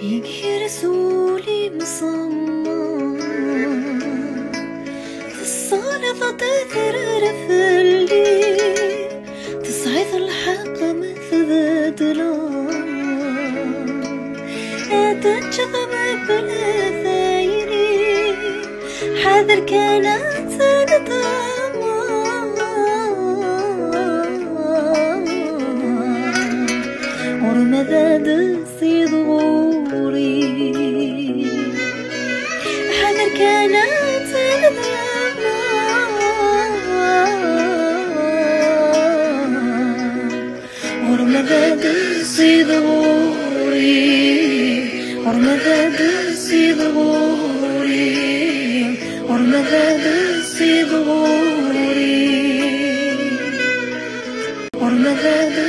يجي رسولي مصمم الصالة تثرر في الليل تصعد الحق مثل ظلام تنشغم بلا ثايري حذر كانت تنتظم ورمضان تصيد غوري حذر كانت تنتظم ورمضان تصيد غوري ورمضان تصيد غوري ورمضان تصيد غوري ورمضان